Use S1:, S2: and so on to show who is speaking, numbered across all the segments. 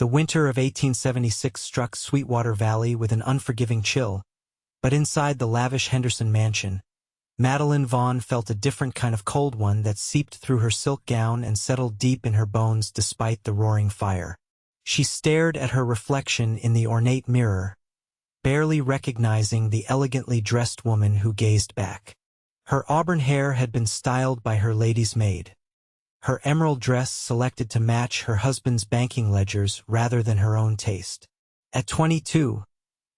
S1: The winter of 1876 struck Sweetwater Valley with an unforgiving chill, but inside the lavish Henderson mansion, Madeline Vaughn felt a different kind of cold, one that seeped through her silk gown and settled deep in her bones despite the roaring fire. She stared at her reflection in the ornate mirror, barely recognizing the elegantly dressed woman who gazed back. Her auburn hair had been styled by her lady's maid, her emerald dress selected to match her husband's banking ledgers rather than her own taste. At 22,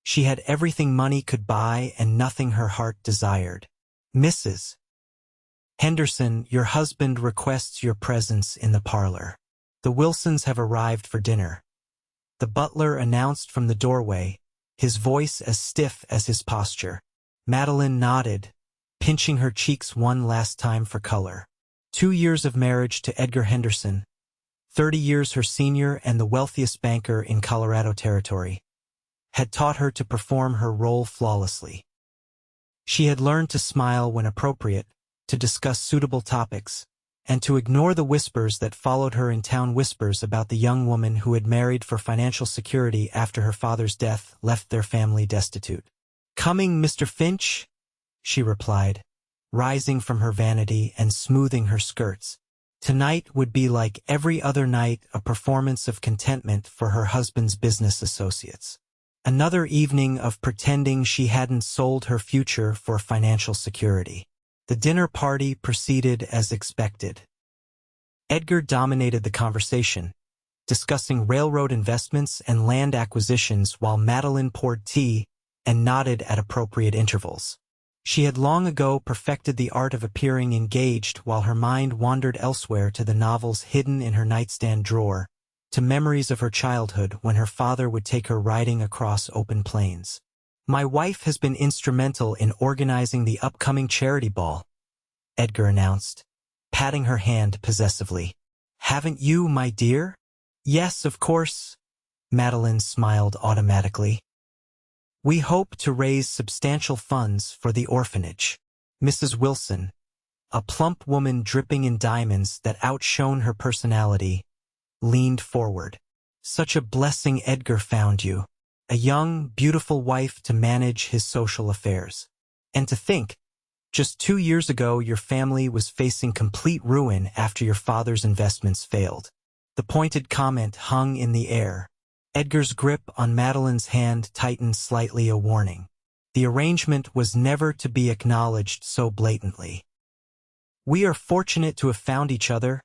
S1: she had everything money could buy and nothing her heart desired. "Mrs. Henderson, your husband requests your presence in the parlor. The Wilsons have arrived for dinner," the butler announced from the doorway, his voice as stiff as his posture. Madeline nodded, pinching her cheeks one last time for color. 2 years of marriage to Edgar Henderson, 30 years her senior and the wealthiest banker in Colorado Territory, had taught her to perform her role flawlessly. She had learned to smile when appropriate, to discuss suitable topics, and to ignore the whispers that followed her in town, whispers about the young woman who had married for financial security after her father's death left their family destitute. "Coming, Mr. Finch?" she replied, rising from her vanity and smoothing her skirts. Tonight would be like every other night, a performance of contentment for her husband's business associates. Another evening of pretending she hadn't sold her future for financial security. The dinner party proceeded as expected. Edgar dominated the conversation, discussing railroad investments and land acquisitions while Madeline poured tea and nodded at appropriate intervals. She had long ago perfected the art of appearing engaged while her mind wandered elsewhere, to the novels hidden in her nightstand drawer, to memories of her childhood when her father would take her riding across open plains. "My wife has been instrumental in organizing the upcoming charity ball," Edgar announced, patting her hand possessively. "Haven't you, my dear?" "Yes, of course," Madeline smiled automatically. "We hope to raise substantial funds for the orphanage." Mrs. Wilson, a plump woman dripping in diamonds that outshone her personality, leaned forward. "Such a blessing Edgar found you. A young, beautiful wife to manage his social affairs. And to think, just 2 years ago your family was facing complete ruin after your father's investments failed." The pointed comment hung in the air. Edgar's grip on Madeline's hand tightened slightly, a warning. The arrangement was never to be acknowledged so blatantly. "We are fortunate to have found each other,"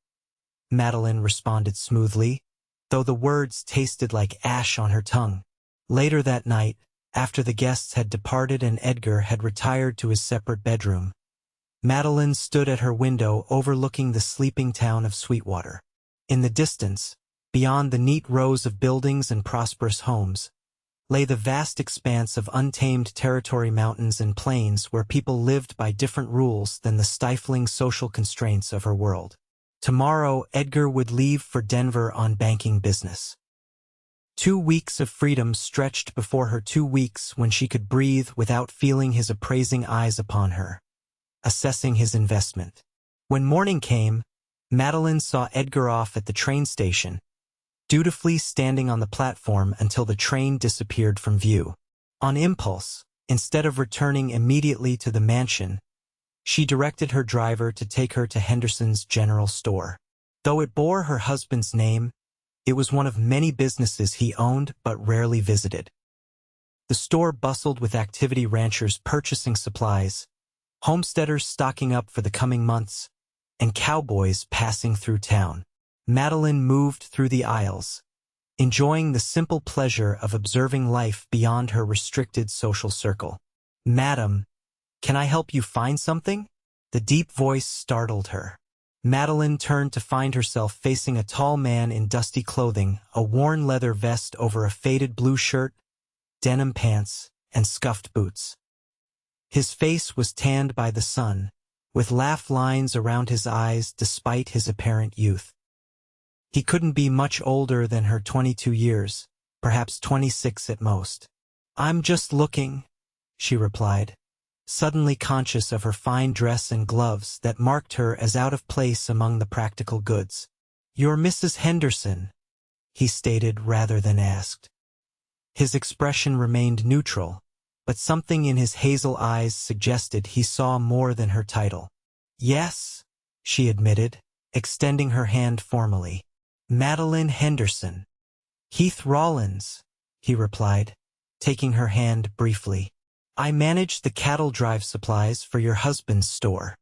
S1: Madeline responded smoothly, though the words tasted like ash on her tongue. Later that night, after the guests had departed and Edgar had retired to his separate bedroom, Madeline stood at her window overlooking the sleeping town of Sweetwater. In the distance, beyond the neat rows of buildings and prosperous homes, lay the vast expanse of untamed territory, mountains and plains where people lived by different rules than the stifling social constraints of her world. Tomorrow, Edgar would leave for Denver on banking business. 2 weeks of freedom stretched before her, 2 weeks when she could breathe without feeling his appraising eyes upon her, assessing his investment. When morning came, Madeline saw Edgar off at the train station, dutifully standing on the platform until the train disappeared from view. On impulse, instead of returning immediately to the mansion, she directed her driver to take her to Henderson's general store. Though it bore her husband's name, it was one of many businesses he owned but rarely visited. The store bustled with activity, ranchers purchasing supplies, homesteaders stocking up for the coming months, and cowboys passing through town. Madeline moved through the aisles, enjoying the simple pleasure of observing life beyond her restricted social circle. "Madam, can I help you find something?" The deep voice startled her. Madeline turned to find herself facing a tall man in dusty clothing, a worn leather vest over a faded blue shirt, denim pants, and scuffed boots. His face was tanned by the sun, with laugh lines around his eyes despite his apparent youth. He couldn't be much older than her 22 years, perhaps 26 at most. "I'm just looking," she replied, suddenly conscious of her fine dress and gloves that marked her as out of place among the practical goods. "You're Mrs. Henderson," he stated rather than asked. His expression remained neutral, but something in his hazel eyes suggested he saw more than her title. Yes, she admitted, extending her hand formally. Madeline Henderson. Heath Rawlins, he replied, taking her hand briefly. I manage the cattle drive supplies for your husband's store.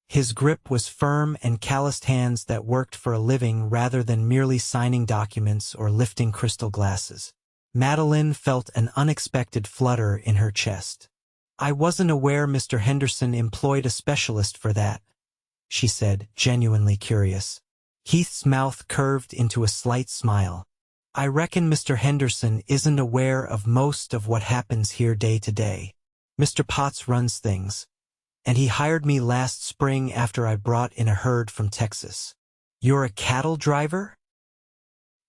S1: His grip was firm and calloused hands that worked for a living rather than merely signing documents or lifting crystal glasses. Madeline felt an unexpected flutter in her chest. I wasn't aware Mr. Henderson employed a specialist for that, she said, genuinely curious. Heath's mouth curved into a slight smile. I reckon Mr. Henderson isn't aware of most of what happens here day to day. Mr. Potts runs things, and he hired me last spring after I brought in a herd from Texas. You're a cattle driver?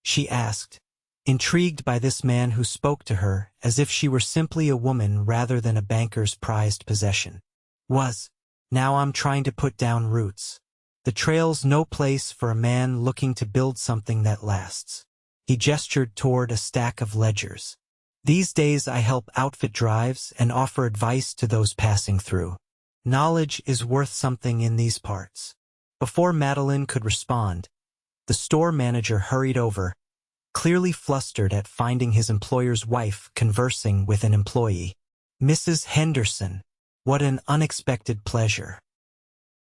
S1: She asked, intrigued by this man who spoke to her as if she were simply a woman rather than a banker's prized possession. Now I'm trying to put down roots. The trail's no place for a man looking to build something that lasts. He gestured toward a stack of ledgers. These days I help outfit drives and offer advice to those passing through. Knowledge is worth something in these parts. Before Madeline could respond, the store manager hurried over, clearly flustered at finding his employer's wife conversing with an employee. Mrs. Henderson, what an unexpected pleasure.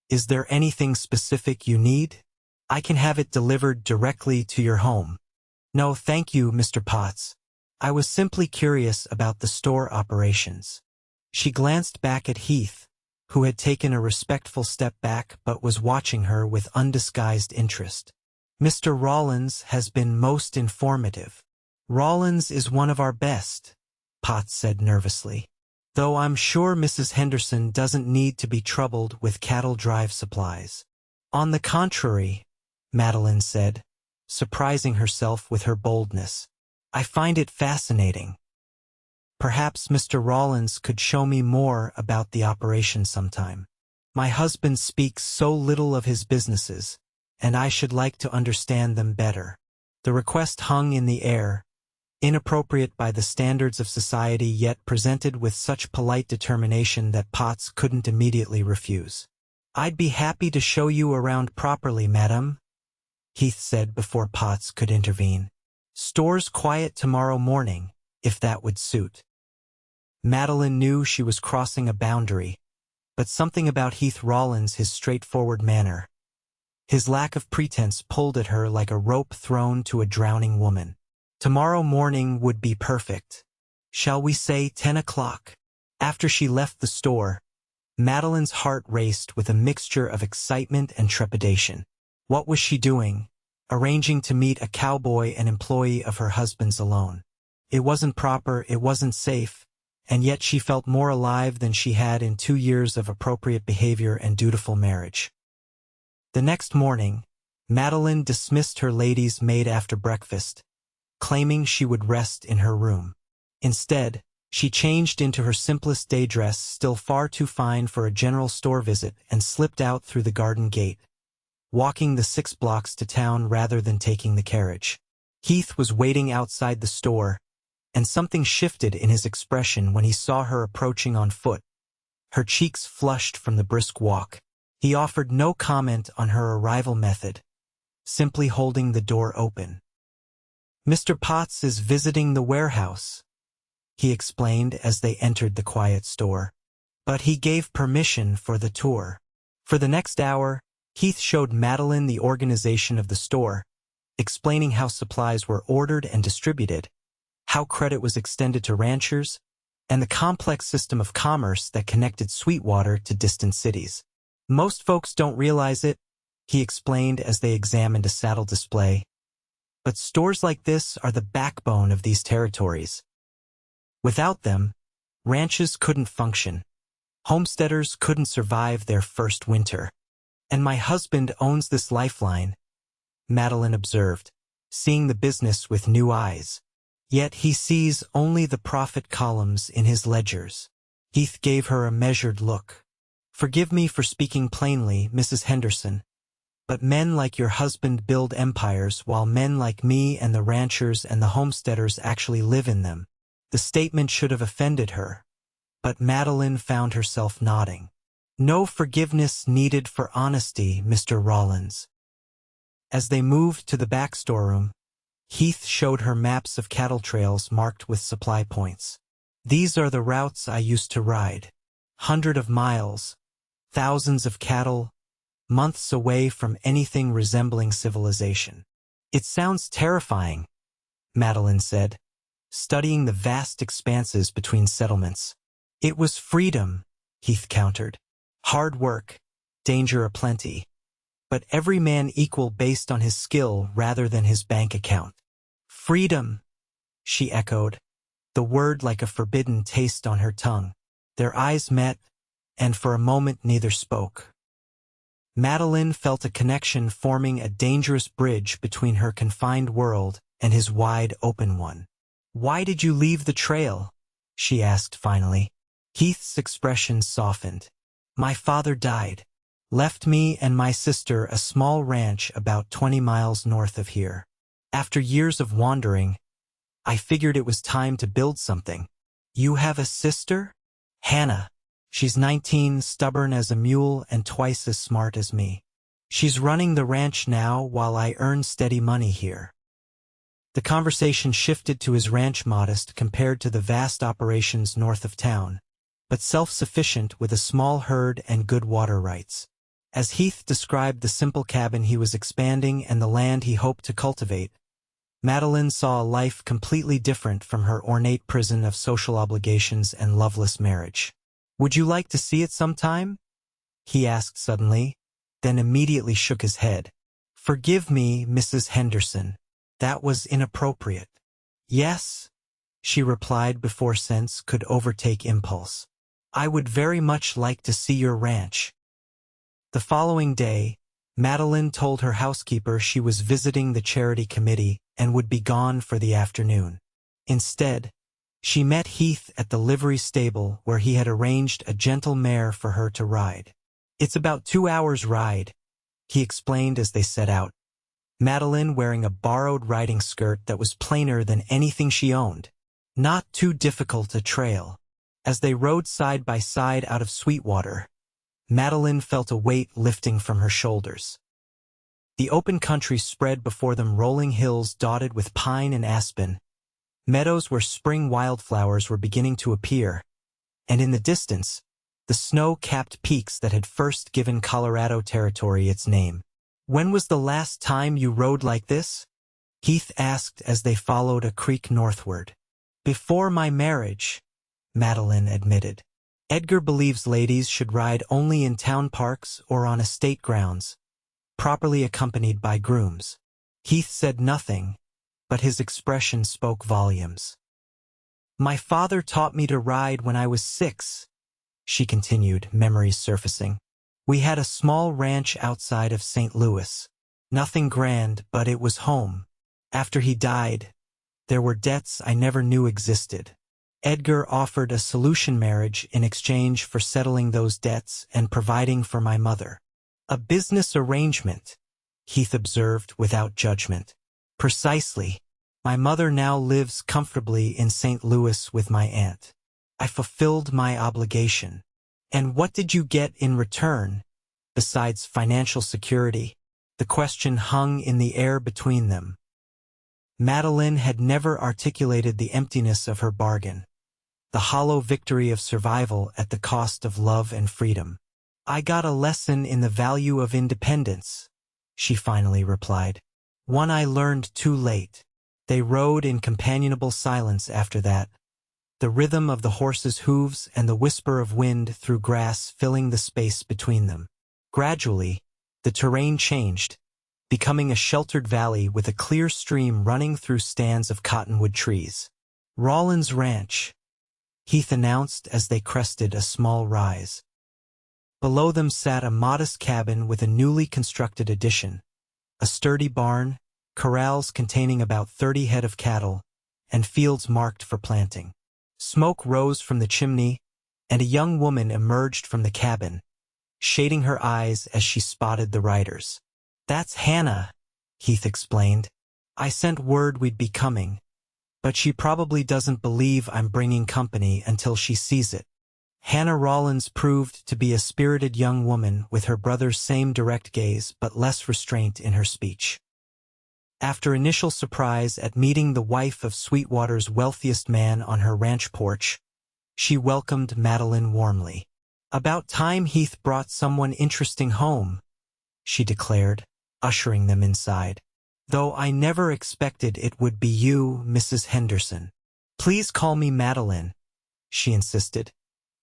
S1: Is there anything specific you need? I can have it delivered directly to your home. No, thank you, Mr. Potts. I was simply curious about the store operations. She glanced back at Heath, who had taken a respectful step back but was watching her with undisguised interest. Mr. Rawlins has been most informative. Rawlins is one of our best, Potts said nervously. Though I'm sure Mrs. Henderson doesn't need to be troubled with cattle drive supplies. On the contrary, Madeline said, surprising herself with her boldness. I find it fascinating. Perhaps Mr. Rawlins could show me more about the operation sometime. My husband speaks so little of his businesses, and I should like to understand them better. The request hung in the air, inappropriate by the standards of society yet presented with such polite determination that Potts couldn't immediately refuse. I'd be happy to show you around properly, madam, Heath said before Potts could intervene. Store's quiet tomorrow morning, if that would suit. Madeline knew she was crossing a boundary, but something about Heath Rawlins, his straightforward manner, his lack of pretense pulled at her like a rope thrown to a drowning woman. Tomorrow morning would be perfect. Shall we say 10 o'clock? After she left the store, Madeline's heart raced with a mixture of excitement and trepidation. What was she doing? Arranging to meet a cowboy, an employee of her husband's, alone. It wasn't proper, it wasn't safe, and yet she felt more alive than she had in 2 years of appropriate behavior and dutiful marriage. The next morning, Madeline dismissed her lady's maid after breakfast, claiming she would rest in her room. Instead, she changed into her simplest day dress, still far too fine for a general store visit, and slipped out through the garden gate, walking the 6 blocks to town rather than taking the carriage. Heath was waiting outside the store, and something shifted in his expression when he saw her approaching on foot, her cheeks flushed from the brisk walk. He offered no comment on her arrival method, simply holding the door open. Mr. Potts is visiting the warehouse, he explained as they entered the quiet store. But he gave permission for the tour. For the next hour, Heath showed Madeline the organization of the store, explaining how supplies were ordered and distributed, how credit was extended to ranchers, and the complex system of commerce that connected Sweetwater to distant cities. Most folks don't realize it, he explained as they examined a saddle display. But stores like this are the backbone of these territories. Without them, ranches couldn't function. Homesteaders couldn't survive their first winter. And my husband owns this lifeline, Madeline observed, seeing the business with new eyes. Yet he sees only the profit columns in his ledgers. Heath gave her a measured look. Forgive me for speaking plainly, Mrs. Henderson, But men like your husband build empires, while men like me and the ranchers and the homesteaders actually live in them. The statement should have offended her, but Madeline found herself nodding. No forgiveness needed for honesty, Mr. Rawlins. As they moved to the back storeroom, Heath showed her maps of cattle trails marked with supply points. These are the routes I used to ride. Hundreds of miles, thousands of cattle, months away from anything resembling civilization. It sounds terrifying, Madeline said, studying the vast expanses between settlements. It was freedom, Heath countered. Hard work, danger aplenty, but every man equal based on his skill rather than his bank account. Freedom, she echoed, the word like a forbidden taste on her tongue. Their eyes met, and for a moment neither spoke. Madeline felt a connection forming a dangerous bridge between her confined world and his wide open one. "Why did you leave the trail?" she asked finally. Heath's expression softened. "My father died. Left me and my sister a small ranch about 20 miles north of here. After years of wandering, I figured it was time to build something." "You have a sister?" "Hannah. She's 19, stubborn as a mule and twice as smart as me. She's running the ranch now while I earn steady money here." The conversation shifted to his ranch, modest compared to the vast operations north of town, but self-sufficient with a small herd and good water rights. As Heath described the simple cabin he was expanding and the land he hoped to cultivate, Madeline saw a life completely different from her ornate prison of social obligations and loveless marriage. "Would you like to see it sometime?" he asked suddenly, then immediately shook his head. "Forgive me, Mrs. Henderson. That was inappropriate." "Yes," she replied before sense could overtake impulse. "I would very much like to see your ranch." The following day, Madeline told her housekeeper she was visiting the charity committee and would be gone for the afternoon. Instead, she met Heath at the livery stable where he had arranged a gentle mare for her to ride. "It's about 2 hours' ride," he explained as they set out, Madeline wearing a borrowed riding skirt that was plainer than anything she owned. Not too difficult a trail. As they rode side by side out of Sweetwater, Madeline felt a weight lifting from her shoulders. The open country spread before them, rolling hills dotted with pine and aspen, meadows where spring wildflowers were beginning to appear, and in the distance, the snow-capped peaks that had first given Colorado Territory its name. "When was the last time you rode like this?" Heath asked as they followed a creek northward. "Before my marriage," Madeline admitted. "Edgar believes ladies should ride only in town parks or on estate grounds, properly accompanied by grooms." Heath said nothing, but his expression spoke volumes. "My father taught me to ride when I was 6, she continued, memories surfacing. "We had a small ranch outside of St. Louis. Nothing grand, but it was home. After he died, there were debts I never knew existed. Edgar offered a solution marriage in exchange for settling those debts and providing for my mother." "A business arrangement," Heath observed without judgment. "Precisely. My mother now lives comfortably in St. Louis with my aunt. I fulfilled my obligation." "And what did you get in return, besides financial security?" The question hung in the air between them. Madeline had never articulated the emptiness of her bargain, the hollow victory of survival at the cost of love and freedom. "I got a lesson in the value of independence," she finally replied. "One I learned too late." They rode in companionable silence after that, the rhythm of the horses' hooves and the whisper of wind through grass filling the space between them. Gradually, the terrain changed, becoming a sheltered valley with a clear stream running through stands of cottonwood trees. "Rawlins Ranch," Heath announced as they crested a small rise. Below them sat a modest cabin with a newly constructed addition, a sturdy barn, corrals containing about 30 head of cattle, and fields marked for planting. Smoke rose from the chimney, and a young woman emerged from the cabin, shading her eyes as she spotted the riders. That's Hannah, Heath explained. I sent word we'd be coming, but she probably doesn't believe I'm bringing company until she sees it. Hannah Rawlins proved to be a spirited young woman with her brother's same direct gaze but less restraint in her speech. After initial surprise at meeting the wife of Sweetwater's wealthiest man on her ranch porch, she welcomed Madeline warmly. About time Heath brought someone interesting home, she declared, ushering them inside. Though I never expected it would be you, Mrs. Henderson. Please call me Madeline, she insisted,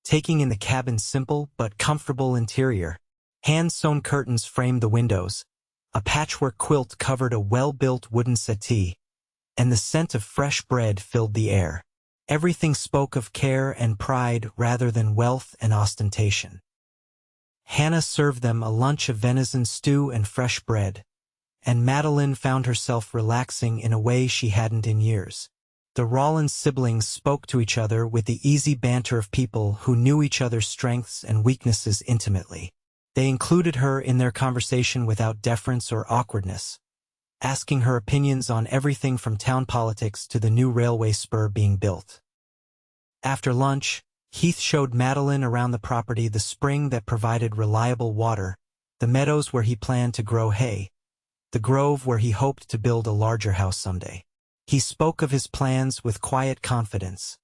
S1: taking in the cabin's simple but comfortable interior. Hand-sewn curtains framed the windows, a patchwork quilt covered a well-built wooden settee, and the scent of fresh bread filled the air. Everything spoke of care and pride rather than wealth and ostentation. Hannah served them a lunch of venison stew and fresh bread, and Madeline found herself relaxing in a way she hadn't in years. The Rawlins siblings spoke to each other with the easy banter of people who knew each other's strengths and weaknesses intimately. They included her in their conversation without deference or awkwardness, asking her opinions on everything from town politics to the new railway spur being built. After lunch, Heath showed Madeline around the property, the spring that provided reliable water, the meadows where he planned to grow hay, the grove where he hoped to build a larger house someday. He spoke of his plans with quiet confidence,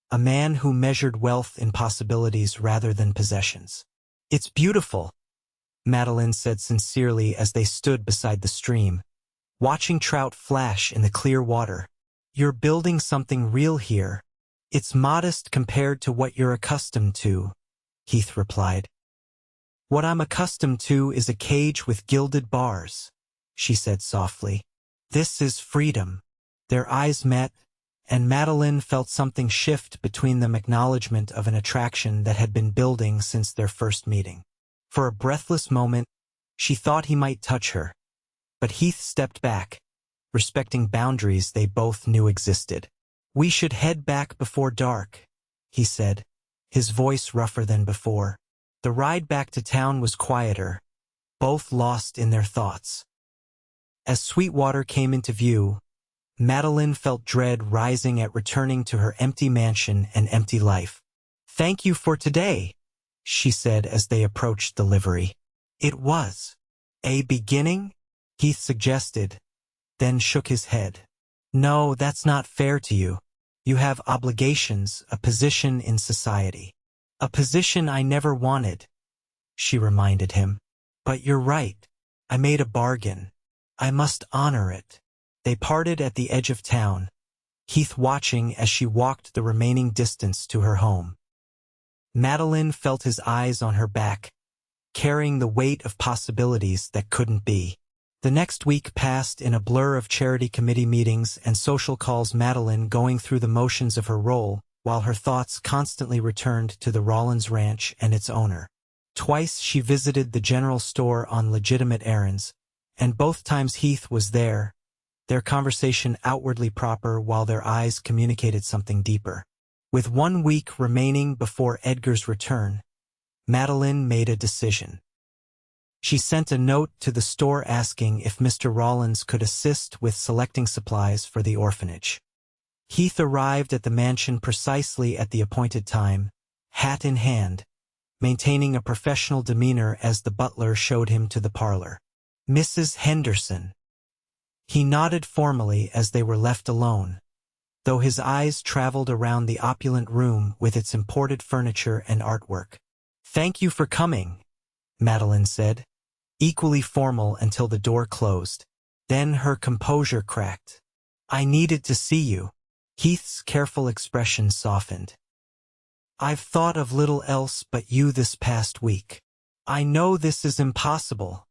S1: a man who measured wealth in possibilities rather than possessions. It's beautiful, Madeline said sincerely as they stood beside the stream, watching trout flash in the clear water. You're building something real here. It's modest compared to what you're accustomed to, Heath replied. What I'm accustomed to is a cage with gilded bars, she said softly. This is freedom. Their eyes met, and Madeline felt something shift between them, acknowledgement of an attraction that had been building since their first meeting. For a breathless moment, she thought he might touch her, but Heath stepped back, respecting boundaries they both knew existed. We should head back before dark, he said, his voice rougher than before. The ride back to town was quieter, both lost in their thoughts. As Sweetwater came into view, Madeline felt dread rising at returning to her empty mansion and empty life. Thank you for today, she said as they approached the livery. It was a beginning, Heath suggested, then shook his head. No, that's not fair to you. You have obligations, a position in society. A position I never wanted, she reminded him. But you're right. I made a bargain. I must honor it. They parted at the edge of town, Heath watching as she walked the remaining distance to her home. Madeline felt his eyes on her back, carrying the weight of possibilities that couldn't be. The next week passed in a blur of charity committee meetings and social calls, Madeline going through the motions of her role, while her thoughts constantly returned to the Rawlins ranch and its owner. Twice she visited the general store on legitimate errands, and both times Heath was there, their conversation outwardly proper while their eyes communicated something deeper. With 1 week remaining before Edgar's return, Madeline made a decision. She sent a note to the store asking if Mr. Rawlins could assist with selecting supplies for the orphanage. Heath arrived at the mansion precisely at the appointed time, hat in hand, maintaining a professional demeanor as the butler showed him to the parlor. Mrs. Henderson. He nodded formally as they were left alone, though his eyes traveled around the opulent room with its imported furniture and artwork. Thank you for coming, Madeline said, equally formal until the door closed. Then her composure cracked. I needed to see you. Heath's careful expression softened. I've thought of little else but you this past week. I know this is impossible,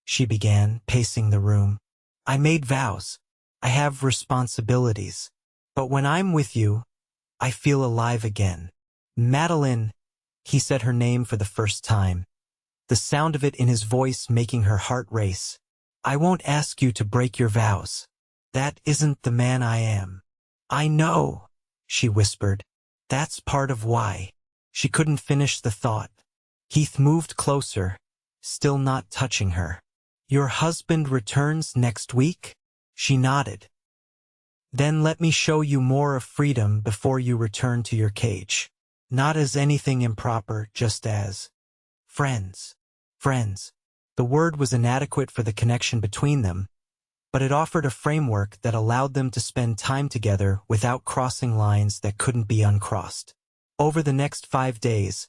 S1: she began, pacing the room. I made vows. I have responsibilities. But when I'm with you, I feel alive again. Madeline, he said her name for the first time, the sound of it in his voice making her heart race. I won't ask you to break your vows. That isn't the man I am. I know, she whispered. That's part of why. She couldn't finish the thought. Heath moved closer, still not touching her. Your husband returns next week? She nodded. Then let me show you more of freedom before you return to your cage. Not as anything improper, just as friends. Friends. The word was inadequate for the connection between them, but it offered a framework that allowed them to spend time together without crossing lines that couldn't be uncrossed. Over the next 5 days,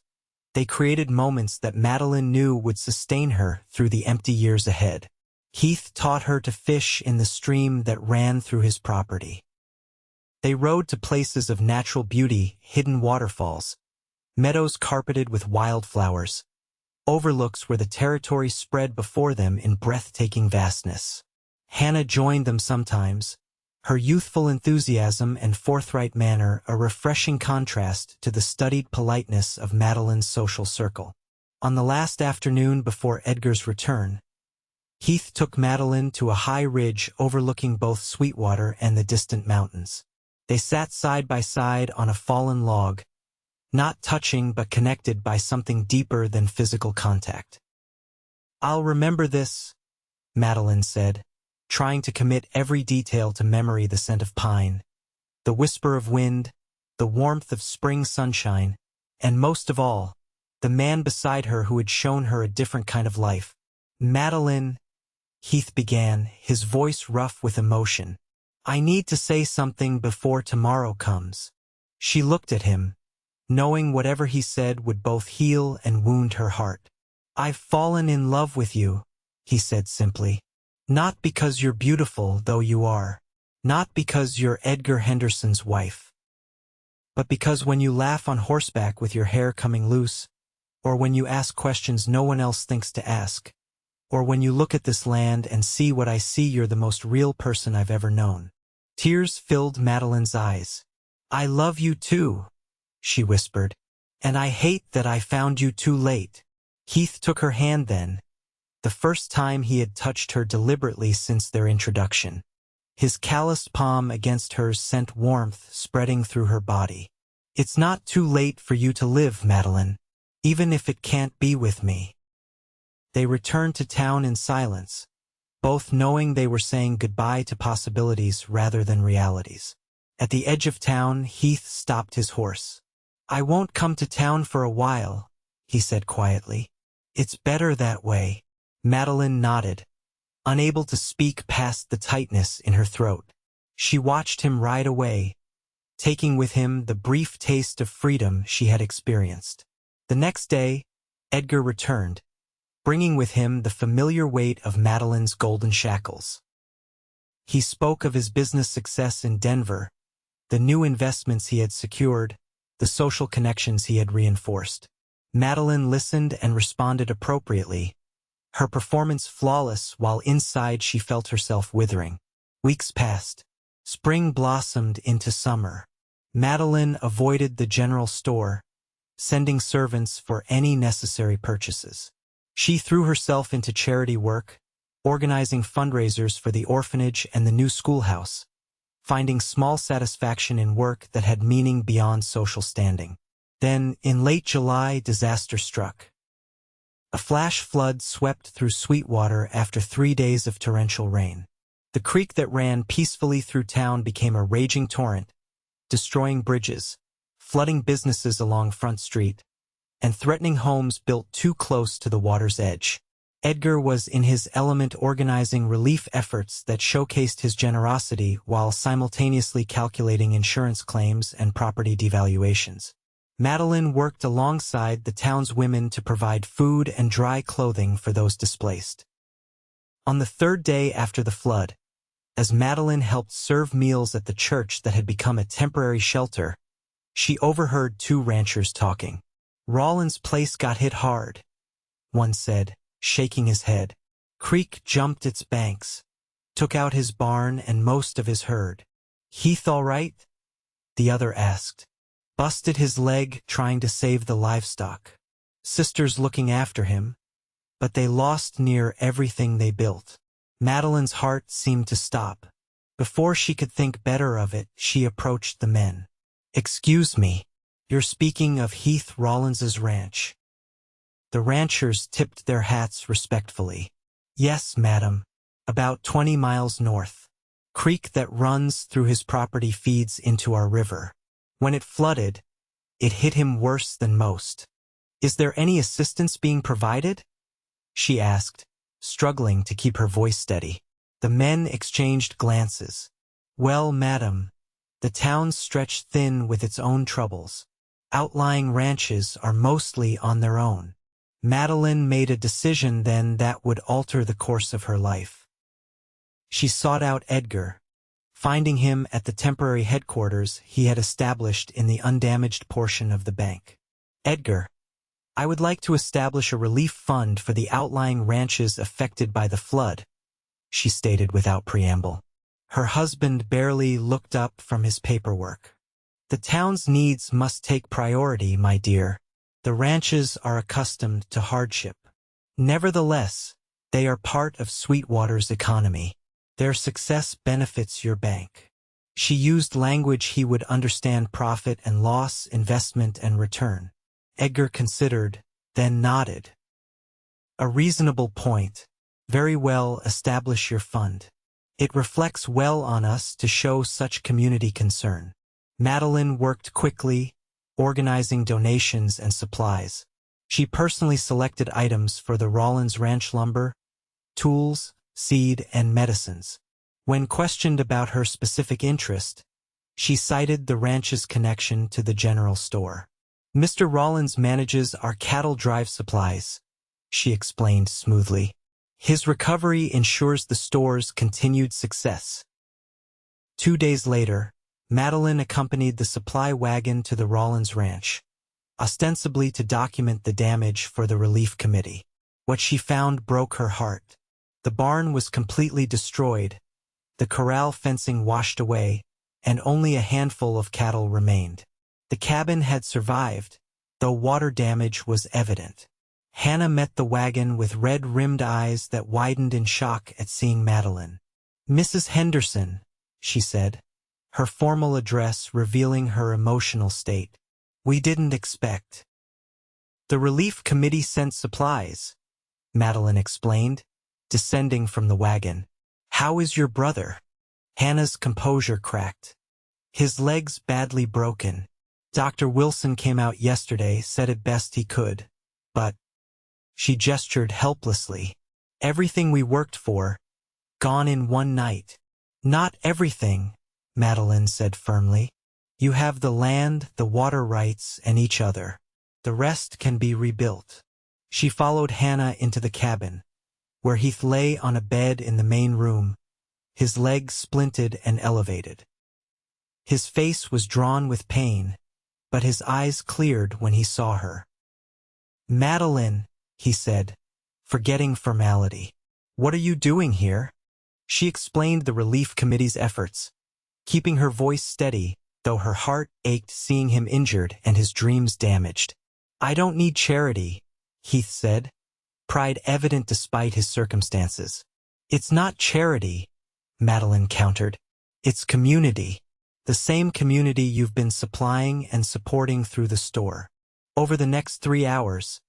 S1: they created moments that Madeline knew would sustain her through the empty years ahead. Heath taught her to fish in the stream that ran through his property. They rode to places of natural beauty, hidden waterfalls, meadows carpeted with wildflowers, overlooks where the territory spread before them in breathtaking vastness. Hannah joined them sometimes, her youthful enthusiasm and forthright manner a refreshing contrast to the studied politeness of Madeline's social circle. On the last afternoon before Edgar's return, Heath took Madeline to a high ridge overlooking both Sweetwater and the distant mountains. They sat side by side on a fallen log, not touching but connected by something deeper than physical contact. "I'll remember this," Madeline said, trying to commit every detail to memory: the scent of pine, the whisper of wind, the warmth of spring sunshine, and most of all, the man beside her who had shown her a different kind of life. "Madeline," Heath began, his voice rough with emotion, "I need to say something before tomorrow comes." She looked at him, knowing whatever he said would both heal and wound her heart. "I've fallen in love with you," he said simply. "Not because you're beautiful, though you are. Not because you're Edgar Henderson's wife. But because when you laugh on horseback with your hair coming loose, or when you ask questions no one else thinks to ask, or when you look at this land and see what I see, you're the most real person I've ever known." Tears filled Madeline's eyes. "I love you too," she whispered, "and I hate that I found you too late." Heath took her hand then, the first time he had touched her deliberately since their introduction. His calloused palm against hers sent warmth spreading through her body. "It's not too late for you to live, Madeline, even if it can't be with me." They returned to town in silence, both knowing they were saying goodbye to possibilities rather than realities. At the edge of town, Heath stopped his horse. "I won't come to town for a while," he said quietly. "It's better that way." Madeline nodded, unable to speak past the tightness in her throat. She watched him ride away, taking with him the brief taste of freedom she had experienced. The next day, Edgar returned, bringing with him the familiar weight of Madeline's golden shackles. He spoke of his business success in Denver, the new investments he had secured, the social connections he had reinforced. Madeline listened and responded appropriately, her performance flawless while inside she felt herself withering. Weeks passed. Spring blossomed into summer. Madeline avoided the general store, sending servants for any necessary purchases. She threw herself into charity work, organizing fundraisers for the orphanage and the new schoolhouse, finding small satisfaction in work that had meaning beyond social standing. Then, in late July, disaster struck. A flash flood swept through Sweetwater after 3 days of torrential rain. The creek that ran peacefully through town became a raging torrent, destroying bridges, flooding businesses along Front Street, and threatening homes built too close to the water's edge. Edgar was in his element, organizing relief efforts that showcased his generosity while simultaneously calculating insurance claims and property devaluations. Madeline worked alongside the town's women to provide food and dry clothing for those displaced. On the 3rd day after the flood, as Madeline helped serve meals at the church that had become a temporary shelter, she overheard 2 ranchers talking. "Rawlins' place got hit hard," one said, shaking his head. "Creek jumped its banks, took out his barn and most of his herd." "Heath all right?" the other asked. "Busted his leg trying to save the livestock. Sister's looking after him, but they lost near everything they built." Madeline's heart seemed to stop. Before she could think better of it, she approached the men. "Excuse me, you're speaking of Heath Rawlins's ranch." The ranchers tipped their hats respectfully. Yes, madam. About 20 miles north. Creek that runs through his property feeds into our river. When it flooded, it hit him worse than most. Is there any assistance being provided? She asked, struggling to keep her voice steady. The men exchanged glances. Well, madam, the town's stretched thin with its own troubles. Outlying ranches are mostly on their own. Madeline made a decision then that would alter the course of her life. She sought out Edgar, finding him at the temporary headquarters he had established in the undamaged portion of the bank. Edgar, I would like to establish a relief fund for the outlying ranches affected by the flood, she stated without preamble. Her husband barely looked up from his paperwork. The town's needs must take priority, my dear. The ranches are accustomed to hardship. Nevertheless, they are part of Sweetwater's economy. Their success benefits your bank. She used language he would understand: profit and loss, investment and return. Edgar considered, then nodded. A reasonable point. Very well, establish your fund. It reflects well on us to show such community concern. Madeline worked quickly, organizing donations and supplies. She personally selected items for the Rawlins ranch: lumber, tools, seed, and medicines. When questioned about her specific interest, she cited the ranch's connection to the general store. Mr. Rawlins manages our cattle drive supplies, she explained smoothly. His recovery ensures the store's continued success. 2 days later, Madeline accompanied the supply wagon to the Rawlins ranch, ostensibly to document the damage for the relief committee. What she found broke her heart. The barn was completely destroyed, the corral fencing washed away, and only a handful of cattle remained. The cabin had survived, though water damage was evident. Hannah met the wagon with red-rimmed eyes that widened in shock at seeing Madeline. Mrs. Henderson, she said, her formal address revealing her emotional state. We didn't expect. The relief committee sent supplies, Madeline explained, descending from the wagon. How is your brother? Hannah's composure cracked. His leg's badly broken. Dr. Wilson came out yesterday, said it best he could. But, she gestured helplessly, everything we worked for, gone in one night. Not everything, Madeline said firmly. You have the land, the water rights, and each other. The rest can be rebuilt. She followed Hannah into the cabin, where Heath lay on a bed in the main room, his legs splinted and elevated. His face was drawn with pain, but his eyes cleared when he saw her. Madeline, he said, forgetting formality. What are you doing here? She explained the relief committee's efforts, keeping her voice steady, though her heart ached seeing him injured and his dreams damaged. I don't need charity, Heath said, pride evident despite his circumstances. It's not charity, Madeline countered. It's community. The same community you've been supplying and supporting through the store. Over the next 3 hours,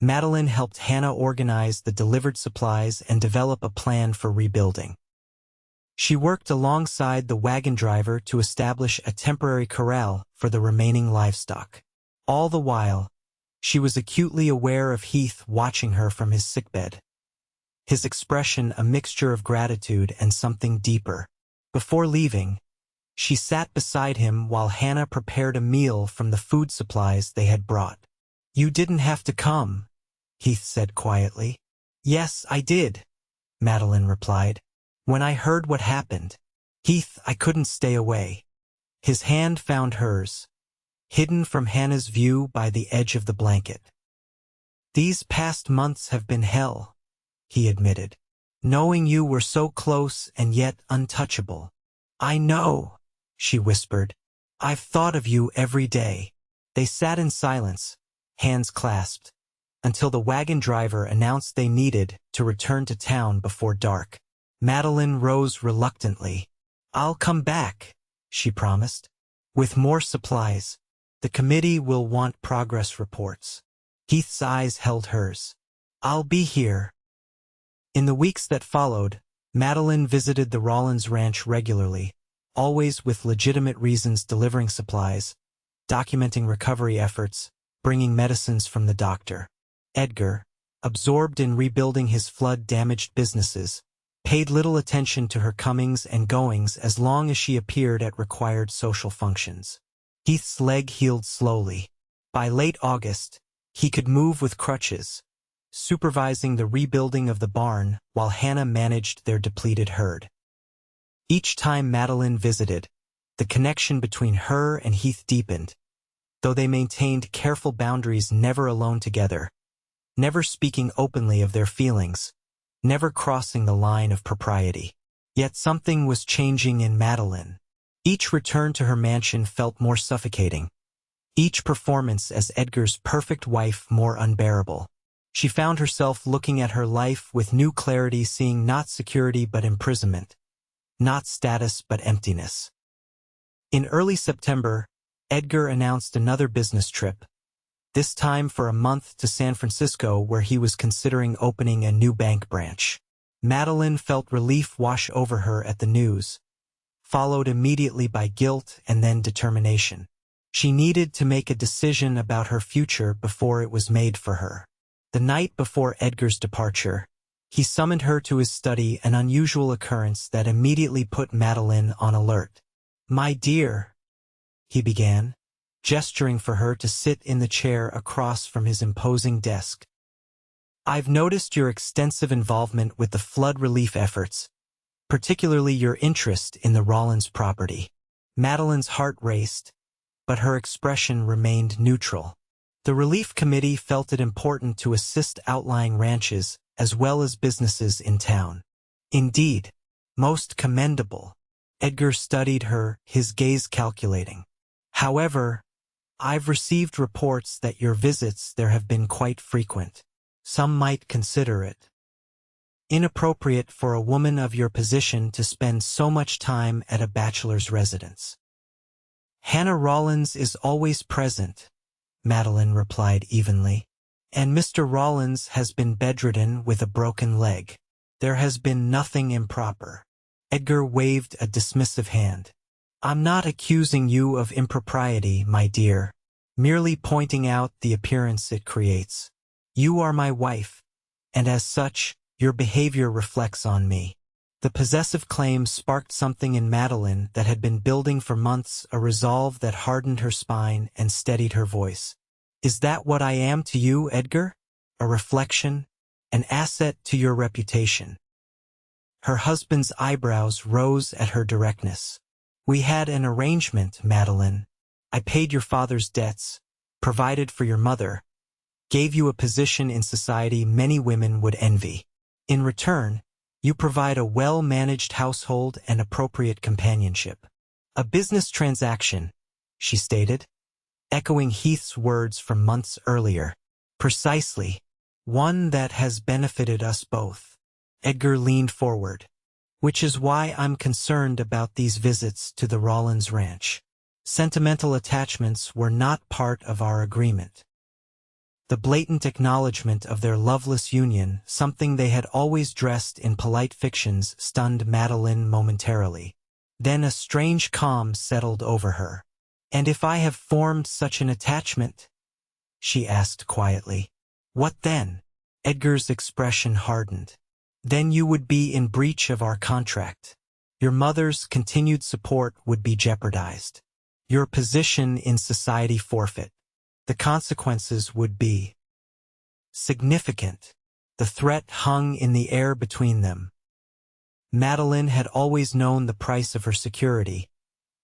S1: Madeline helped Hannah organize the delivered supplies and develop a plan for rebuilding. She worked alongside the wagon driver to establish a temporary corral for the remaining livestock. All the while, she was acutely aware of Heath watching her from his sickbed. His expression a mixture of gratitude and something deeper. Before leaving, she sat beside him while Hannah prepared a meal from the food supplies they had brought. You didn't have to come, Heath said quietly. Yes, I did, Madeline replied. When I heard what happened, Heath, I couldn't stay away. His hand found hers, hidden from Hannah's view by the edge of the blanket. These past months have been hell, he admitted. Knowing you were so close and yet untouchable. I know, she whispered. I've thought of you every day. They sat in silence, hands clasped, until the wagon driver announced they needed to return to town before dark. Madeline rose reluctantly. I'll come back, she promised. With more supplies. The committee will want progress reports. Heath's eyes held hers. I'll be here. In the weeks that followed, Madeline visited the Rawlins ranch regularly, always with legitimate reasons, delivering supplies, documenting recovery efforts, bringing medicines from the doctor. Edgar, absorbed in rebuilding his flood-damaged businesses, paid little attention to her comings and goings as long as she appeared at required social functions. Heath's leg healed slowly. By late August, he could move with crutches, supervising the rebuilding of the barn while Hannah managed their depleted herd. Each time Madeline visited, the connection between her and Heath deepened, though they maintained careful boundaries, never alone together, never speaking openly of their feelings, never crossing the line of propriety. Yet something was changing in Madeline. Each return to her mansion felt more suffocating, each performance as Edgar's perfect wife more unbearable. She found herself looking at her life with new clarity, seeing not security but imprisonment, not status but emptiness. In early September, Edgar announced another business trip, this time for a month to San Francisco, where he was considering opening a new bank branch. Madeline felt relief wash over her at the news, followed immediately by guilt and then determination. She needed to make a decision about her future before it was made for her. The night before Edgar's departure, he summoned her to his study, an unusual occurrence that immediately put Madeline on alert. "My dear," he began, gesturing for her to sit in the chair across from his imposing desk. "I've noticed your extensive involvement with the flood relief efforts, particularly your interest in the Rawlins property." Madeline's heart raced, but her expression remained neutral. The relief committee felt it important to assist outlying ranches as well as businesses in town. "Indeed, most commendable." Edgar studied her, his gaze calculating. "However, I've received reports that your visits there have been quite frequent. Some might consider it inappropriate for a woman of your position to spend so much time at a bachelor's residence." "Hannah Rawlins is always present," Madeline replied evenly. "And Mr. Rawlins has been bedridden with a broken leg. There has been nothing improper." Edgar waved a dismissive hand. "I'm not accusing you of impropriety, my dear, merely pointing out the appearance it creates. You are my wife, and as such, your behavior reflects on me." The possessive claim sparked something in Madeline that had been building for months, a resolve that hardened her spine and steadied her voice. "Is that what I am to you, Edgar? A reflection, an asset to your reputation?" Her husband's eyebrows rose at her directness. "We had an arrangement, Madeline. I paid your father's debts, provided for your mother, gave you a position in society many women would envy. In return, you provide a well-managed household and appropriate companionship. A business transaction," she stated, echoing Heath's words from months earlier. "Precisely. One that has benefited us both." Edgar leaned forward. "Which is why I'm concerned about these visits to the Rawlins ranch. Sentimental attachments were not part of our agreement." The blatant acknowledgement of their loveless union, something they had always dressed in polite fictions, stunned Madeline momentarily. Then a strange calm settled over her. "And if I have formed such an attachment?" she asked quietly. "What then?" Edgar's expression hardened. "Then you would be in breach of our contract. Your mother's continued support would be jeopardized. Your position in society forfeit. The consequences would be significant." The threat hung in the air between them. Madeline had always known the price of her security,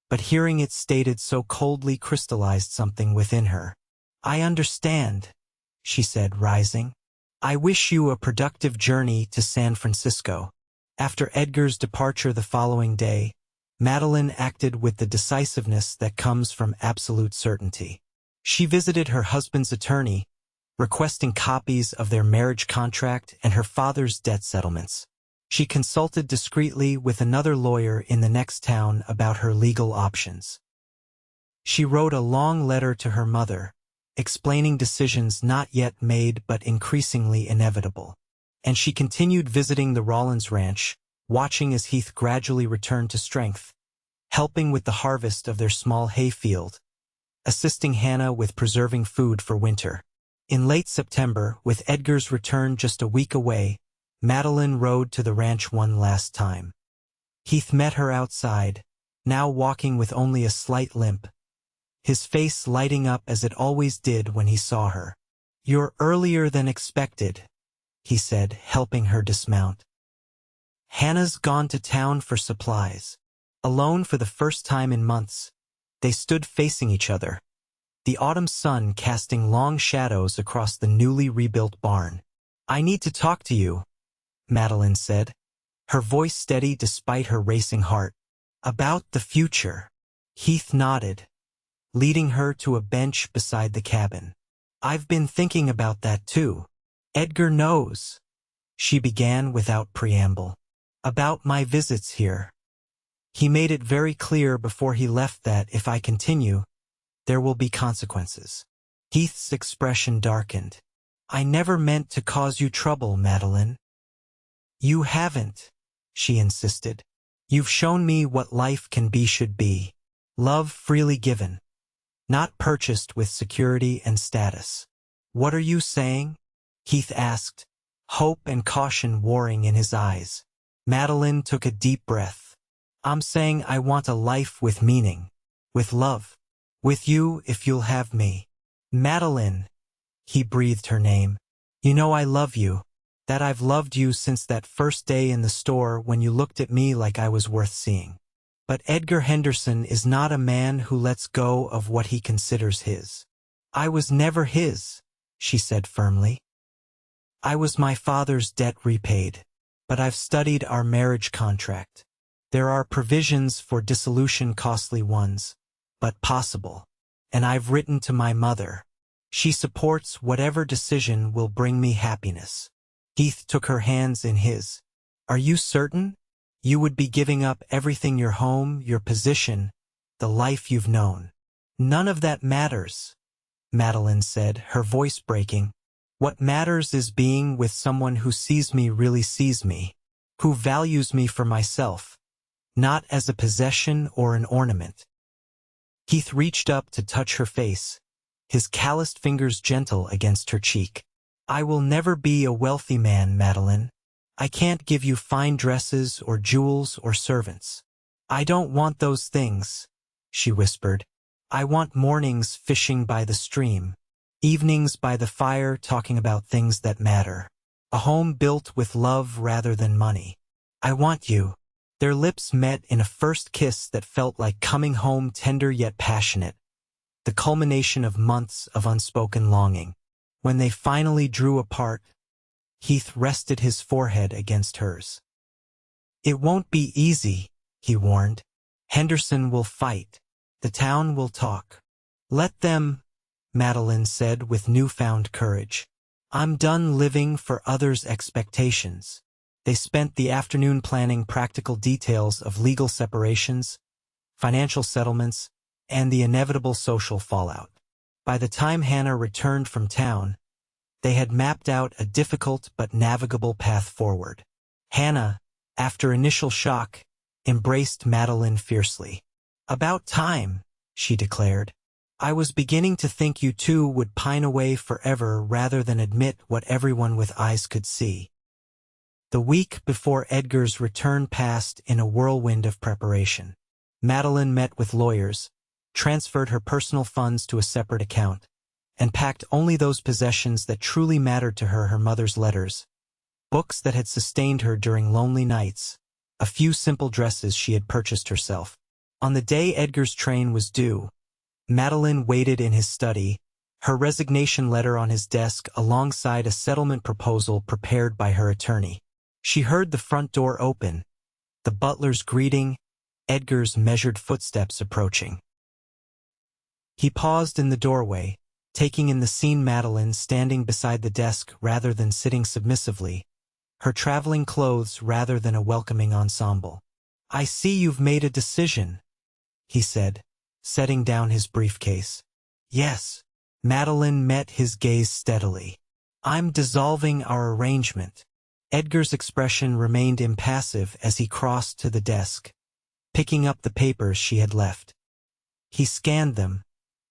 S1: but hearing it stated so coldly crystallized something within her. "I understand," she said, rising. "I wish you a productive journey to San Francisco." After Edgar's departure the following day, Madeline acted with the decisiveness that comes from absolute certainty. She visited her husband's attorney, requesting copies of their marriage contract and her father's debt settlements. She consulted discreetly with another lawyer in the next town about her legal options. She wrote a long letter to her mother, explaining decisions not yet made but increasingly inevitable. and she continued visiting the Rawlins ranch, watching as Heath gradually returned to strength, helping with the harvest of their small hayfield, assisting Hannah with preserving food for winter. In late September, with Edgar's return just a week away, Madeline rode to the ranch one last time. Heath met her outside, now walking with only a slight limp, his face lighting up as it always did when he saw her. "You're earlier than expected," he said, helping her dismount. "Hannah's gone to town for supplies." Alone for the first time in months, they stood facing each other, the autumn sun casting long shadows across the newly rebuilt barn. "I need to talk to you," Madeline said, her voice steady despite her racing heart. "About the future." Heath nodded, leading her to a bench beside the cabin. "I've been thinking about that too. Edgar knows," she began without preamble, "about my visits here. He made it very clear before he left that if I continue, there will be consequences." Heath's expression darkened. "I never meant to cause you trouble, Madeline." "You haven't," she insisted. "You've shown me what life can be should be. Love freely given, not purchased with security and status." "What are you saying?" Heath asked, hope and caution warring in his eyes. Madeline took a deep breath. "I'm saying I want a life with meaning, with love. With you if you'll have me." "Madeline," he breathed her name. "You know I love you, that I've loved you since that first day in the store when you looked at me like I was worth seeing. But Edgar Henderson is not a man who lets go of what he considers his." "I was never his," she said firmly. "I was my father's debt repaid. But I've studied our marriage contract. There are provisions for dissolution, costly ones, but possible. And I've written to my mother. She supports whatever decision will bring me happiness." Heath took her hands in his. "Are you certain? You would be giving up everything, your home, your position, the life you've known." "None of that matters," Madeline said, her voice breaking. "What matters is being with someone who sees me, really sees me, who values me for myself, not as a possession or an ornament." Heath reached up to touch her face, his calloused fingers gentle against her cheek. "I will never be a wealthy man, Madeline. I can't give you fine dresses or jewels or servants. I don't want those things," she whispered. "I want mornings fishing by the stream, evenings by the fire talking about things that matter, a home built with love rather than money. I want you." Their lips met in a first kiss that felt like coming home, tender yet passionate, the culmination of months of unspoken longing. When they finally drew apart, Heath rested his forehead against hers. "It won't be easy," he warned. "Henderson will fight. The town will talk." "Let them," Madeline said with newfound courage. "I'm done living for others' expectations." They spent the afternoon planning practical details of legal separations, financial settlements, and the inevitable social fallout. By the time Hannah returned from town, they had mapped out a difficult but navigable path forward. Hannah, after initial shock, embraced Madeline fiercely. "About time," she declared. "I was beginning to think you two would pine away forever rather than admit what everyone with eyes could see." The week before Edgar's return passed in a whirlwind of preparation. Madeline met with lawyers, transferred her personal funds to a separate account, and packed only those possessions that truly mattered to her: her mother's letters, books that had sustained her during lonely nights, a few simple dresses she had purchased herself. On the day Edgar's train was due, Madeline waited in his study, her resignation letter on his desk alongside a settlement proposal prepared by her attorney. She heard the front door open, the butler's greeting, Edgar's measured footsteps approaching. He paused in the doorway, taking in the scene: Madeline standing beside the desk rather than sitting submissively, her traveling clothes rather than a welcoming ensemble. "I see you've made a decision," he said, setting down his briefcase. "Yes." Madeline met his gaze steadily. "I'm dissolving our arrangement." Edgar's expression remained impassive as he crossed to the desk, picking up the papers she had left. He scanned them,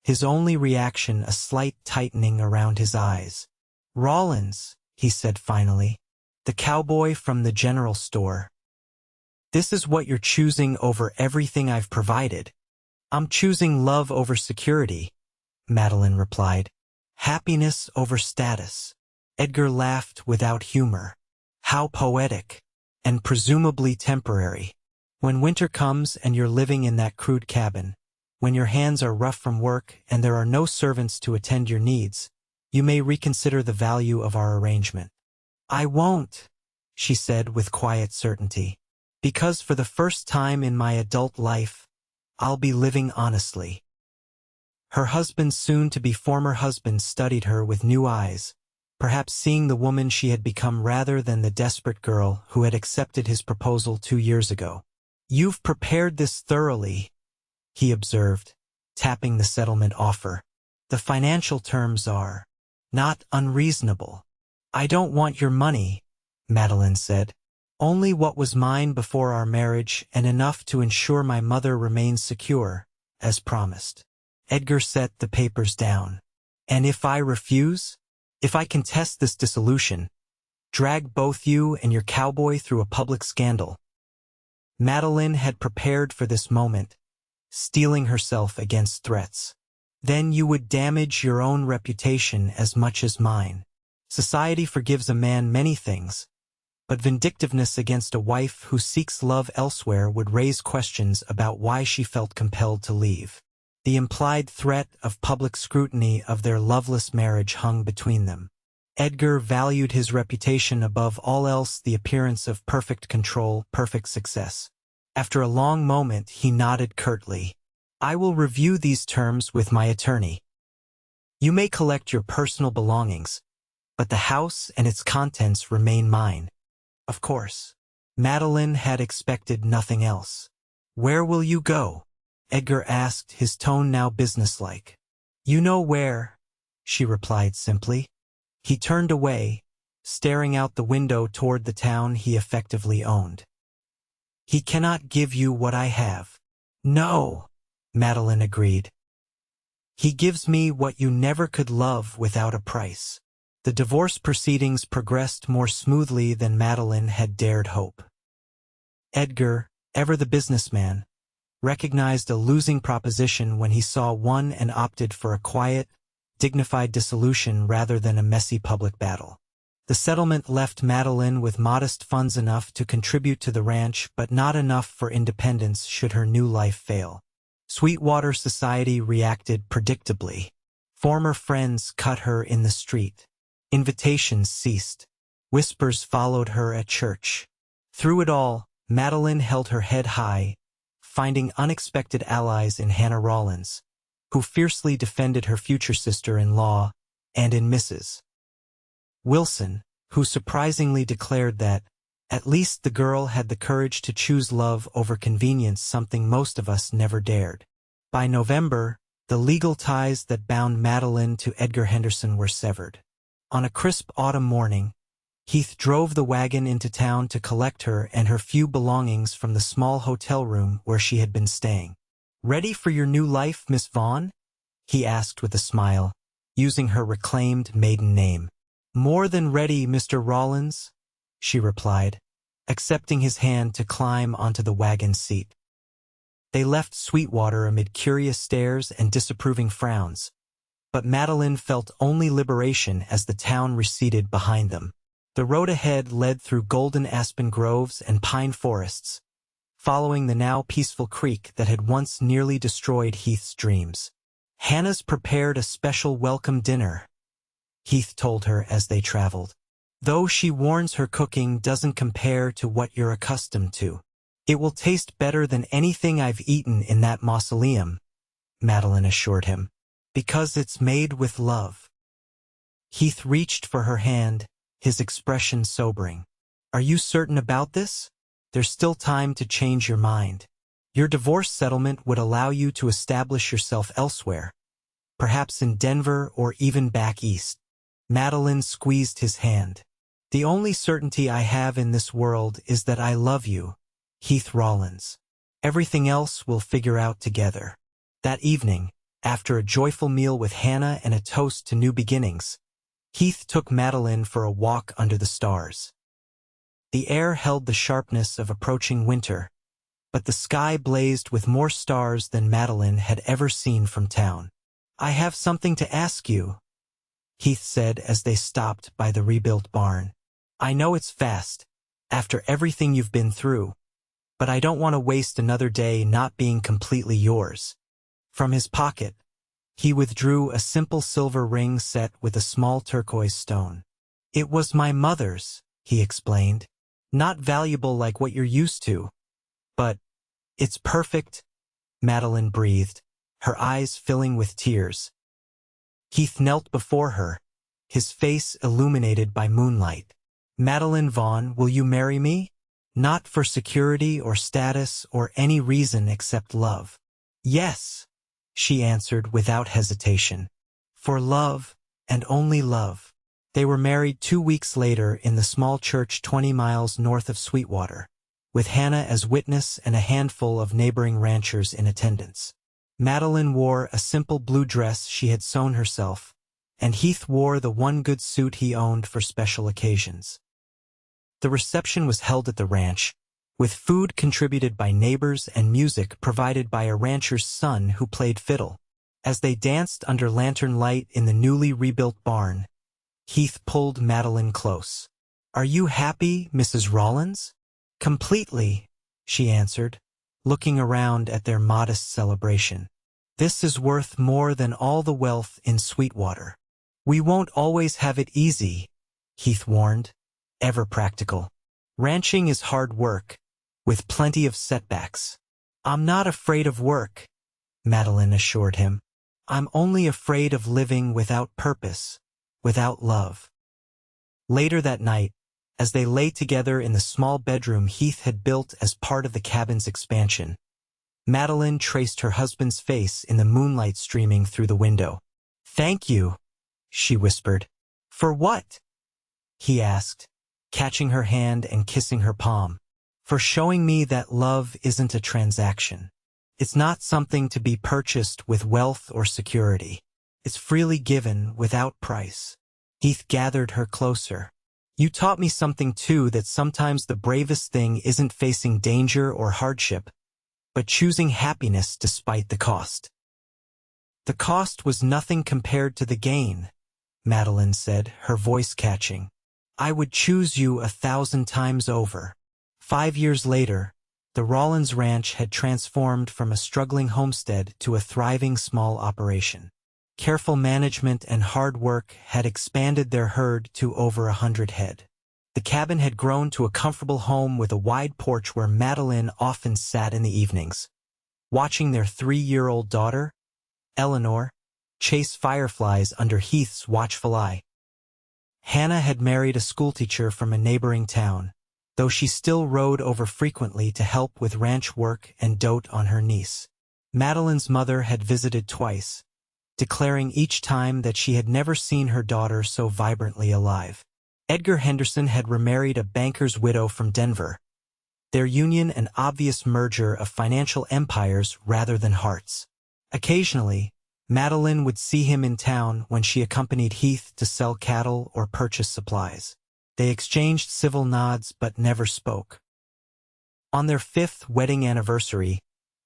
S1: his only reaction a slight tightening around his eyes. "Rawlins," he said finally. "The cowboy from the general store. This is what you're choosing over everything I've provided." "I'm choosing love over security," Madeline replied. "Happiness over status." Edgar laughed without humor. "How poetic, and presumably temporary. When winter comes and you're living in that crude cabin, when your hands are rough from work and there are no servants to attend your needs, you may reconsider the value of our arrangement." "I won't," she said with quiet certainty, "because for the first time in my adult life, I'll be living honestly." Her husband's soon-to-be former husband studied her with new eyes, perhaps seeing the woman she had become rather than the desperate girl who had accepted his proposal 2 years ago. "You've prepared this thoroughly," he observed, tapping the settlement offer. "The financial terms are not unreasonable." "I don't want your money," Madeline said. "Only what was mine before our marriage and enough to ensure my mother remains secure, as promised." Edgar set the papers down. "And if I refuse? If I contest this dissolution? Drag both you and your cowboy through a public scandal?" Madeline had prepared for this moment, steeling herself against threats. "Then you would damage your own reputation as much as mine. Society forgives a man many things, but vindictiveness against a wife who seeks love elsewhere would raise questions about why she felt compelled to leave." The implied threat of public scrutiny of their loveless marriage hung between them. Edgar valued his reputation above all else, the appearance of perfect control, perfect success. After a long moment, he nodded curtly. "I will review these terms with my attorney. You may collect your personal belongings, but the house and its contents remain mine." Of course. Madeline had expected nothing else. "Where will you go?" Edgar asked, his tone now businesslike. "You know where," she replied simply. He turned away, staring out the window toward the town he effectively owned. "He cannot give you what I have." "No," Madeline agreed. "He gives me what you never could love without a price." The divorce proceedings progressed more smoothly than Madeline had dared hope. Edgar, ever the businessman, recognized a losing proposition when he saw one and opted for a quiet, dignified dissolution rather than a messy public battle. The settlement left Madeline with modest funds enough to contribute to the ranch, but not enough for independence should her new life fail. Sweetwater society reacted predictably. Former friends cut her in the street. Invitations ceased. Whispers followed her at church. Through it all, Madeline held her head high, finding unexpected allies in Hannah Rawlins, who fiercely defended her future sister-in-law, and in Mrs. Wilson, who surprisingly declared that, at least the girl had the courage to choose love over convenience, something most of us never dared. By November, the legal ties that bound Madeline to Edgar Henderson were severed. On a crisp autumn morning, Heath drove the wagon into town to collect her and her few belongings from the small hotel room where she had been staying. "Ready for your new life, Miss Vaughn?" he asked with a smile, using her reclaimed maiden name. "More than ready, Mr. Rawlins," she replied, accepting his hand to climb onto the wagon seat. They left Sweetwater amid curious stares and disapproving frowns, but Madeline felt only liberation as the town receded behind them. The road ahead led through golden aspen groves and pine forests, following the now peaceful creek that had once nearly destroyed Heath's dreams. "Hannah's prepared a special welcome dinner," Heath told her as they traveled. "Though she warns her cooking doesn't compare to what you're accustomed to. It will taste better than anything I've eaten in that mausoleum," Madeline assured him, "because it's made with love." Heath reached for her hand, his expression sobering. "Are you certain about this? There's still time to change your mind. Your divorce settlement would allow you to establish yourself elsewhere, perhaps in Denver or even back east." Madeline squeezed his hand. The only certainty I have in this world is that I love you, Heath Rawlins. Everything else we'll figure out together. That evening, after a joyful meal with Hannah and a toast to new beginnings, Heath took Madeline for a walk under the stars. The air held the sharpness of approaching winter, but the sky blazed with more stars than Madeline had ever seen from town. "I have something to ask you," Heath said as they stopped by the rebuilt barn. "I know it's fast, after everything you've been through, but I don't want to waste another day not being completely yours." From his pocket, he withdrew a simple silver ring set with a small turquoise stone. "It was my mother's," he explained. "Not valuable like what you're used to, but it's perfect," Madeline breathed, her eyes filling with tears. Heath knelt before her, his face illuminated by moonlight. "Madeline Vaughn, will you marry me? Not for security or status or any reason except love." "Yes," she answered without hesitation. "For love, and only love." They were married 2 weeks later in the small church 20 miles north of Sweetwater, with Hannah as witness and a handful of neighboring ranchers in attendance. Madeline wore a simple blue dress she had sewn herself, and Heath wore the one good suit he owned for special occasions. The reception was held at the ranch, with food contributed by neighbors and music provided by a rancher's son who played fiddle. As they danced under lantern light in the newly rebuilt barn, Heath pulled Madeline close. "Are you happy, Mrs. Rawlins?" "Completely," she answered, looking around at their modest celebration. "This is worth more than all the wealth in Sweetwater." "We won't always have it easy," Heath warned, ever practical. "Ranching is hard work, with plenty of setbacks." "I'm not afraid of work," Madeline assured him. "I'm only afraid of living without purpose, without love." Later that night, as they lay together in the small bedroom Heath had built as part of the cabin's expansion, Madeline traced her husband's face in the moonlight streaming through the window. "Thank you," she whispered. "For what?" he asked, catching her hand and kissing her palm. "For showing me that love isn't a transaction. It's not something to be purchased with wealth or security. It's freely given without price." Heath gathered her closer. "You taught me something too, that sometimes the bravest thing isn't facing danger or hardship, but choosing happiness despite the cost." "The cost was nothing compared to the gain," Madeline said, her voice catching. "I would choose you 1,000 times over." 5 years later, the Rawlins Ranch had transformed from a struggling homestead to a thriving small operation. Careful management and hard work had expanded their herd to over 100 head. The cabin had grown to a comfortable home with a wide porch where Madeline often sat in the evenings, watching their 3-year-old daughter, Eleanor, chase fireflies under Heath's watchful eye. Hannah had married a schoolteacher from a neighboring town, though she still rode over frequently to help with ranch work and dote on her niece. Madeline's mother had visited twice, declaring each time that she had never seen her daughter so vibrantly alive. Edgar Henderson had remarried a banker's widow from Denver, their union an obvious merger of financial empires rather than hearts. Occasionally, Madeline would see him in town when she accompanied Heath to sell cattle or purchase supplies. They exchanged civil nods but never spoke. On their 5th wedding anniversary,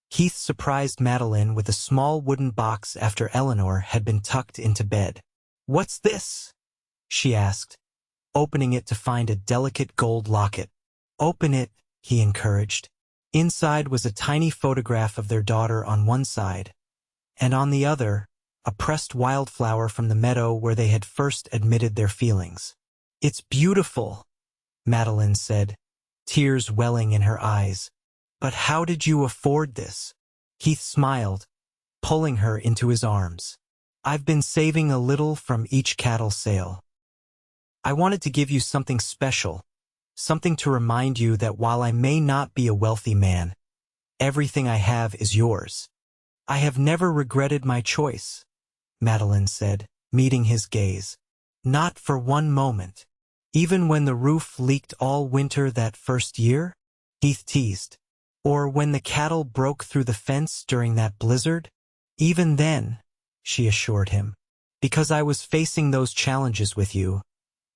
S1: Heath surprised Madeline with a small wooden box after Eleanor had been tucked into bed. "What's this?" she asked, opening it to find a delicate gold locket. "Open it," he encouraged. Inside was a tiny photograph of their daughter on one side, and on the other, a pressed wildflower from the meadow where they had first admitted their feelings. "It's beautiful," Madeline said, tears welling in her eyes. "But how did you afford this?" Heath smiled, pulling her into his arms. "I've been saving a little from each cattle sale. I wanted to give you something special, something to remind you that while I may not be a wealthy man, everything I have is yours." "I have never regretted my choice," Madeline said, meeting his gaze. "Not for one moment." Even when the roof leaked all winter that first year? Heath teased. Or when the cattle broke through the fence during that blizzard? Even then, she assured him. Because I was facing those challenges with you,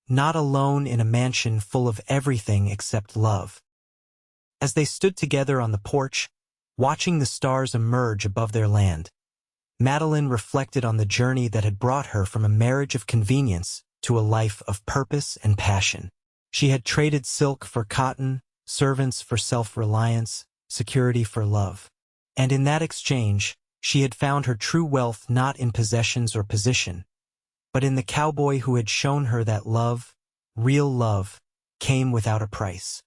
S1: not alone in a mansion full of everything except love. As they stood together on the porch, watching the stars emerge above their land, Madeline reflected on the journey that had brought her from a marriage of convenience to a life of purpose and passion. She had traded silk for cotton, servants for self-reliance, security for love. And in that exchange, she had found her true wealth not in possessions or position, but in the cowboy who had shown her that love, real love, came without a price.